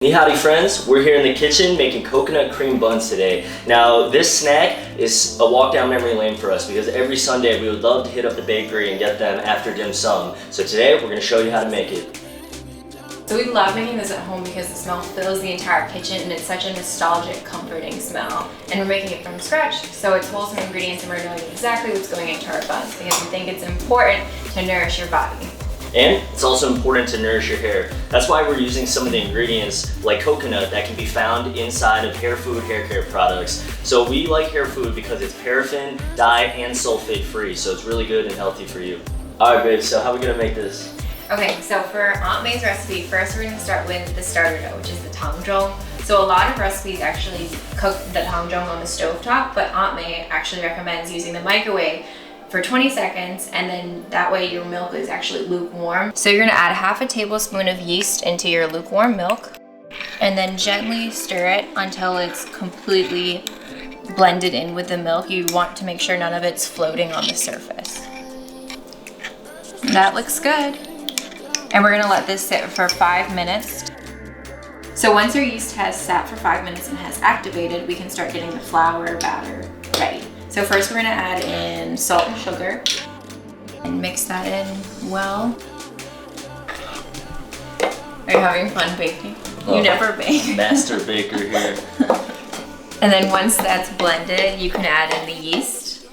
Ni howdy friends, we're here in the kitchen making coconut cream buns today. Now this snack is a walk down memory lane for us because every Sunday we would love to hit up the bakery and get them after dim sum. So today we're going to show you how to make it. So we love making this at home because the smell fills the entire kitchen and it's such a nostalgic, comforting smell. And we're making it from scratch, so it's wholesome ingredients and we're knowing exactly what's going into our buns because we think it's important to nourish your body. And it's also important to nourish your hair. That's why we're using some of the ingredients like coconut that can be found inside of hair food, hair care products. So we like hair food because it's paraffin, dye, and sulfate free. So it's really good and healthy for you. All right, babe, so how are we gonna make this? Okay, so for Aunt May's recipe, first we're gonna start with the starter dough, which is the tangzhong. So a lot of recipes actually cook the tangzhong on the stovetop, but Aunt May actually recommends using the microwave for 20 seconds, and then that way your milk is actually lukewarm. So you're gonna add half a tablespoon of yeast into your lukewarm milk, and then gently stir it until it's completely blended in with the milk. You want to make sure none of it's floating on the surface. That looks good. And we're gonna let this sit for 5 minutes. So once your yeast has sat for 5 minutes and has activated, we can start getting the flour batter ready. So first we're gonna add in salt and sugar and mix that in well. Are you having fun baking? You never bake. Master baker here. And then once that's blended, you can add in the yeast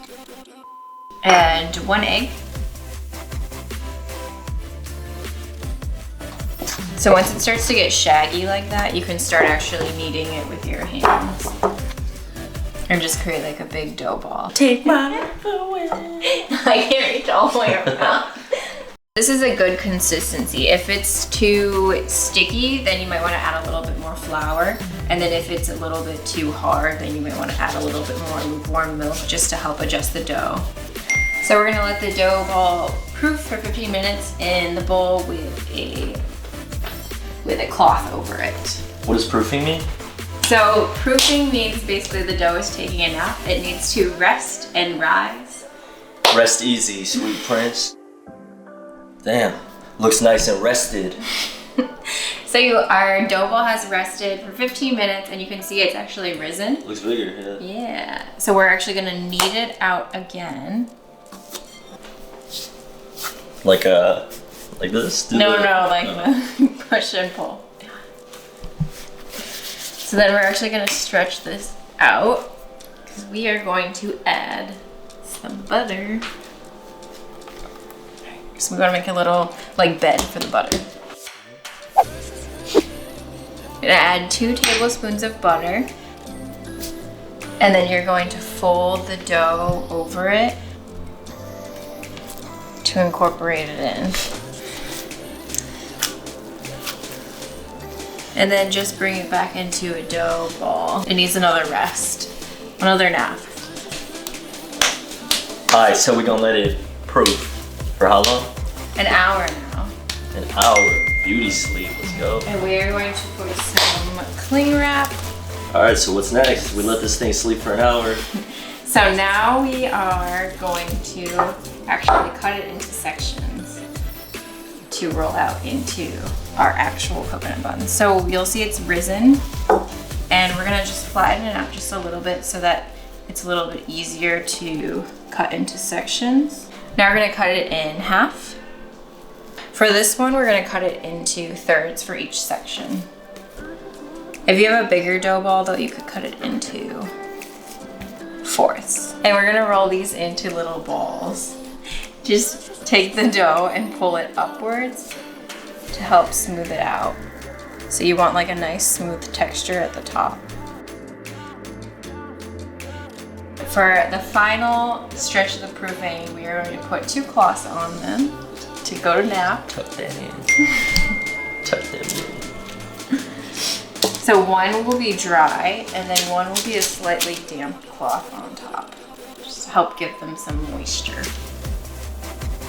and 1 egg. So once it starts to get shaggy like that, you can start actually kneading it with your hands. Or just create like a big dough ball. Take my life away. I can't reach all the way around. This is a good consistency. If it's too sticky, then you might want to add a little bit more flour. And then if it's a little bit too hard, then you might want to add a little bit more lukewarm milk just to help adjust the dough. So we're gonna let the dough ball proof for 15 minutes in the bowl with a cloth over it. What does proofing mean? So proofing means basically the dough is taking a nap. It needs to rest and rise. Rest easy, sweet prince. Damn, looks nice and rested. So our dough ball has rested for 15 minutes and you can see it's actually risen. Looks bigger, yeah. Yeah, so we're actually gonna knead it out again. Like this? No, like the push and pull. So then we're actually gonna stretch this out because we are going to add some butter. So we're gonna make a little like bed for the butter. We're gonna add 2 tablespoons of butter. And then you're going to fold the dough over it to incorporate it in. And then just bring it back into a dough ball. It needs another rest, another nap. All right, so we're gonna let it proof for how long? An hour now. An hour, beauty sleep, let's go. And we are going to put some cling wrap. All right, so what's next? We let this thing sleep for an hour. So now we are going to actually cut it into sections to roll out into our actual coconut buns. So you'll see it's risen and we're gonna just flatten it out just a little bit so that it's a little bit easier to cut into sections. Now we're gonna cut it in half. For this one, we're gonna cut it into thirds for each section. If you have a bigger dough ball though, you could cut it into fourths. And we're gonna roll these into little balls. Just take the dough and pull it upwards to help smooth it out. So you want like a nice smooth texture at the top. For the final stretch of the proofing, we are going to put 2 cloths on them to go to nap. Tuck that in. Tuck that in. So one will be dry and then one will be a slightly damp cloth on top. Just to help give them some moisture.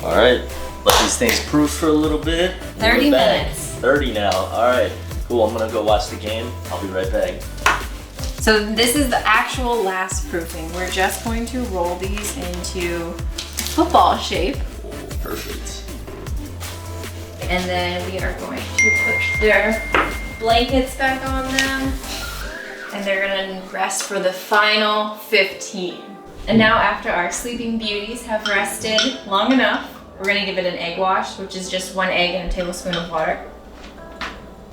All right, let these things proof for a little bit. 30 minutes. 30 now, all right. Cool, I'm gonna go watch the game. I'll be right back. So this is the actual last proofing. We're just going to roll these into football shape. Oh, perfect. And then we are going to put their blankets back on them. And they're gonna rest for the final 15. And now after our sleeping beauties have rested long enough, we're gonna give it an egg wash, which is just 1 egg and a tablespoon of water.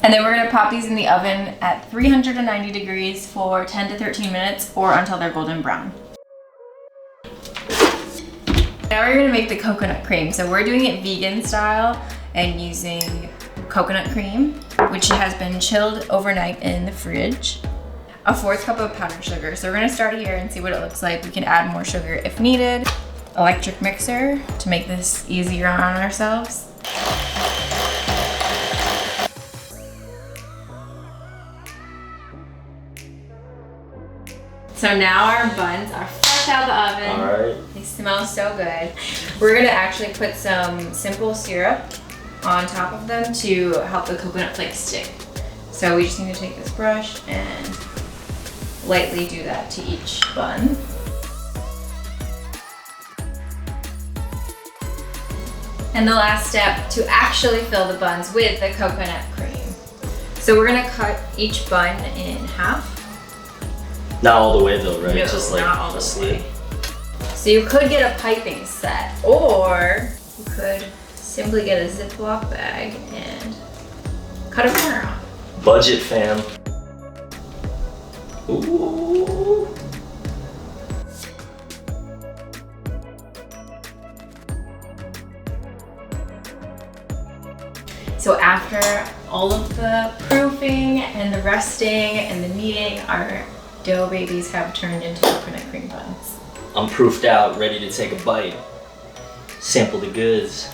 And then we're gonna pop these in the oven at 390 degrees for 10 to 13 minutes or until they're golden brown. Now we're gonna make the coconut cream. So we're doing it vegan style and using coconut cream, which has been chilled overnight in the fridge. A 1/4 cup of powdered sugar. So we're gonna start here and see what it looks like. We can add more sugar if needed. Electric mixer to make this easier on ourselves. So now our buns are fresh out of the oven. All right. They smell so good. We're gonna actually put some simple syrup on top of them to help the coconut flakes stick. So we just need to take this brush and lightly do that to each bun. And the last step, to actually fill the buns with the coconut cream. So we're gonna cut each bun in half. Not all the way though, right? No, Just like not all a the slit. way. So you could get a piping set, or you could simply get a Ziploc bag and cut a corner off. Budget, fam. Ooh. So after all of the proofing and the resting and the kneading, our dough babies have turned into coconut cream buns. I'm proofed out, ready to take a bite. Sample the goods.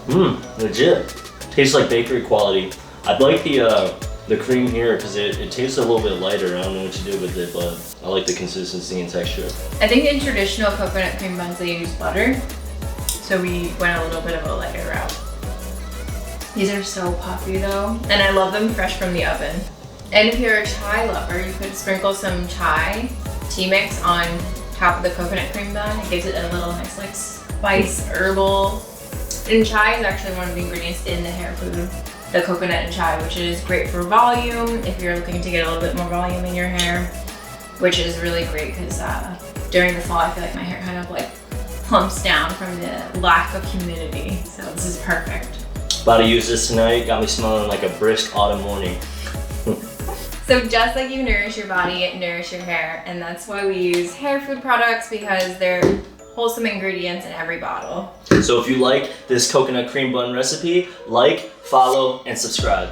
Legit. Tastes like bakery quality. I'd like the cream here because it tastes a little bit lighter. I don't know what to do with it, but I like the consistency and texture. I think in traditional coconut cream buns they use butter, so we went a little bit of a lighter route. These are so puffy though, and I love them fresh from the oven. And if you're a chai lover, you could sprinkle some chai tea mix on top of the coconut cream bun. It gives it a little nice like spice, herbal. And chai is actually one of the ingredients in the hair food, the coconut and chai, which is great for volume if you're looking to get a little bit more volume in your hair, which is really great because during the fall I feel like my hair kind of like plumps down from the lack of humidity. So this is perfect. About to use this tonight. Got me smelling like a brisk autumn morning. So just like you nourish your body, nourish your hair, and that's why we use hair food products, because they're wholesome ingredients in every bottle. So if you like this coconut cream bun recipe, like, follow, and subscribe.